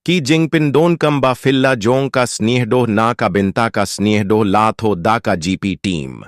Ki jingpindon kamba filla jong ka sniehdo na ka benta ka sniehdo latho da ka GP team.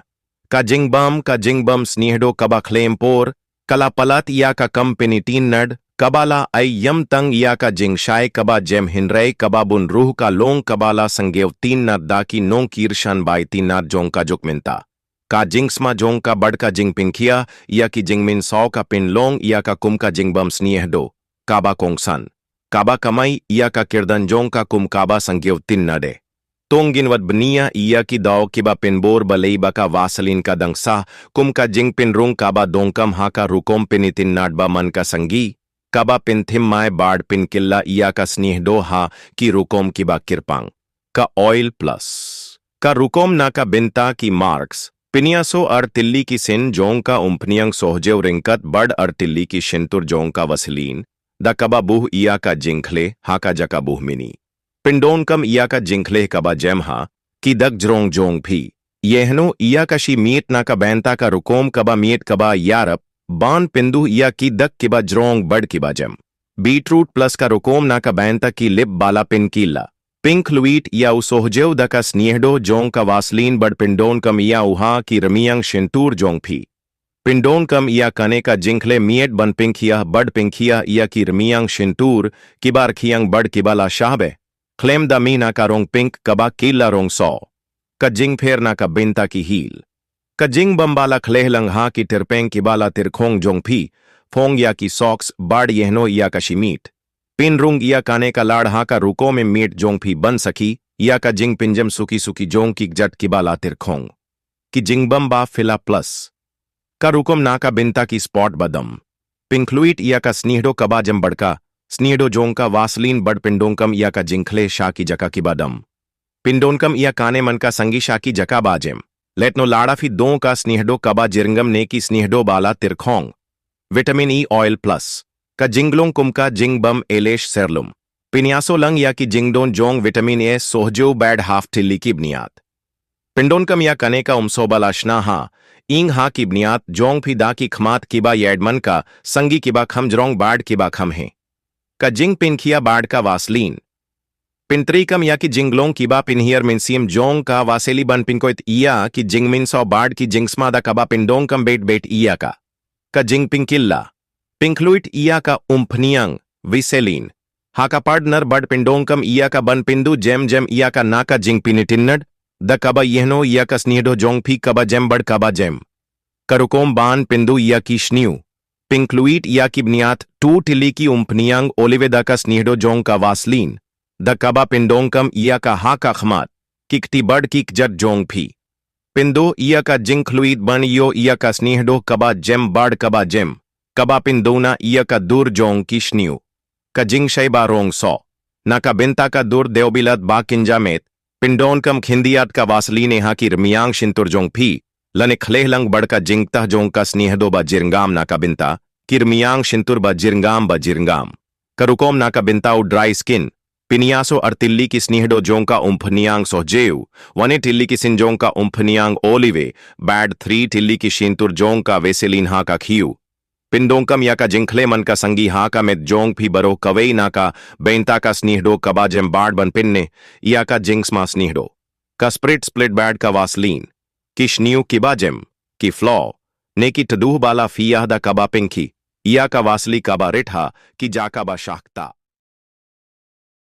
Ka jingbam sniehdo kaba klempor, kalapalat iya ka company tinad, kabala ay yamtang iya ka jingshai kaba jem hinray kaba bunruh ka long kabala sanggev tinad da ki nong kirshan bay tinad jong ka jukminta. Ka jingsma jong ka badka jingpingkia, iya ki jingmin saw ka pinlong iya ka kum ka jingbam sniehdo, kaba kongsan. Kaba kamay iya ka kirdan jong ka kum kaba sanggev tinade. Tong ginwad bnia iya ki daw kiba pinbor balay baka vasalin ka dangsa, kum ka jingpinrung kaba dongkam haka rukom pinitin nadba man ka sanggi, kaba pinthim may bard pinkilla iya ka snihdo ha ki rukom kiba kirpang. Ka oil plus. Ka rukom na ka binta ki marks, piniaso artilli ki sin jong ka umpniyang sohjew ringkat bard artilli ki shintur jong ka vasilin, da kaba buh iya ka jinkle haka jaka buh mini. Pindon kam iya ka jinkle kaba jemha, ki dag jrong jong phi. Yehno iya ka shi miet na ka benta ka rukom kaba miet kaba yarap, ban pindu iya ki dag kiba jrong bad kiba jem. Beetroot plus ka rukom na ka benta ki lip bala pin kila. Pink luit iya usohjew da ka sniehdo jong ka vaslin bad pindon kam iya uha ki ramiyang shintur jong phi. Pindon kam iya kane ka jinkle miet ban pinkiya bad pinkiya iya ki ramiyang shintur, kibar khiyang bad kibala shahbe. Claim da mina ka rong pink kaba kila rong so. Ka jing pher na ka binta ki heel. Ka jing bambala klehlang ha ki terpeng kibala tirkhong jong phi, phong ya ki socks bard yehno iya ka shimit. Pin rung iya kane ka lad ha ka ruko में meet jong phi ban saki, iya ka jing pinjam suki suki jong ki jat kibala tirkhong. Ki jing bamba fila plus. Ka rukom na ka binta ki spot badam. Pinkluit iya ka snihdo kaba jam badka, स्नीडो जोंग का Vaseline बड पिंडोंकम या का जिंखले शाकी जका की बादम पिंडोंकम या काने मन का संगी शाकी जका बाजेम लेटनो लाड़ा फी दो का स्नीहडो कबा जिरंगम ने की स्नीहडो बाला तिरखोंग विटामिन ई ऑयल प्लस का जिंगलों कुम का जिंग बम एलेश सेरलुम पिनियासो लंग या की जिंगडोन जोंग विटामिन ए सोहजो बैड हाफ टिल्ली की बुनियाद पिंडोंकम या कने का उमसोबला शनाहा इंग हा की बुनियाद जोंग फी दा की खमात किबा येडमन का संगी किबा खम जरोंग बाड किबा खम है का जिंग पिनखिया बाड का वासलीन पिंत्रीकम या की जिंगलों किबा पिनहियर मिनसियम जोंग का वासेली बन पिंकोइत इया की जिंगमिन सौ बाड की जिंगस्मा दा कबा पिंडोंग कम बेट बेट इया का जिंग पिंकिल्ला पिंकलुइट इया का उम्फनियंग विसेलीन हा का पार्टनर बड पिंडोंग कम इया का बन पिंदु जेम जेम इया का ना का जिंग पिनिटिन्नड द कबा यहनो इया का स्नीडो जोंग फी कबा जेम बड कबा जेम करुकोम बान पिंदु इया की शन्यू पिंकलुइट या की बुनियाद टू टिली की उम्पनियांग ओलिवेदा का स्नीहडो जोंग का वासलीन द कबा पिंडोंकम इया का हा का खमात किकटी बड किक जट जोंग फी पिंदो इया का जिंकलुइट बन यो इया का स्नीहडो कबा जेम बड कबा जेम कबा पिंदोना इया का दूर जोंग की शन्यू का जिंग शैबा रोंग सौ ना का बिंता का दूर देवबिलत बा किंजामेत पिंडोनकम खिंदियात का वासलीन हा की रमियांग शिंतुर जोंग फी लने खलेहलंग बड़का जिंगता जोंग का स्नेहदो बा जिरंगाम ना का बिंता किरमियांग शिंतुर बा जिरंगाम करुकोम ना का बिंता उ ड्राई स्किन पिनियासो अर्तिल्ली की स्नेहडो जोंग का उम्फनियांग सोहजेव वने टिल्ली की सिंजोंग का उम्फनियांग ओलिवे बैड 3 टिल्ली की शिंतुर जोंग का वेसेलिन हा का खियू पिंडोंकम या का जिंखले मन का संगी हा का में जोंग भी बरो कवई ना का बेंता का स्नेहडो कबा जेम बाड बन पिन्ने या का जिंक्समा स्नेहडो का स्प्लिट बैड का वासलीन किशनियू किबा जेम की फ्लॉ ने की टदूह बाला फियाहदा कबा पिंकी इया का वासली कबा रिठा की जाका बा शाख्ता।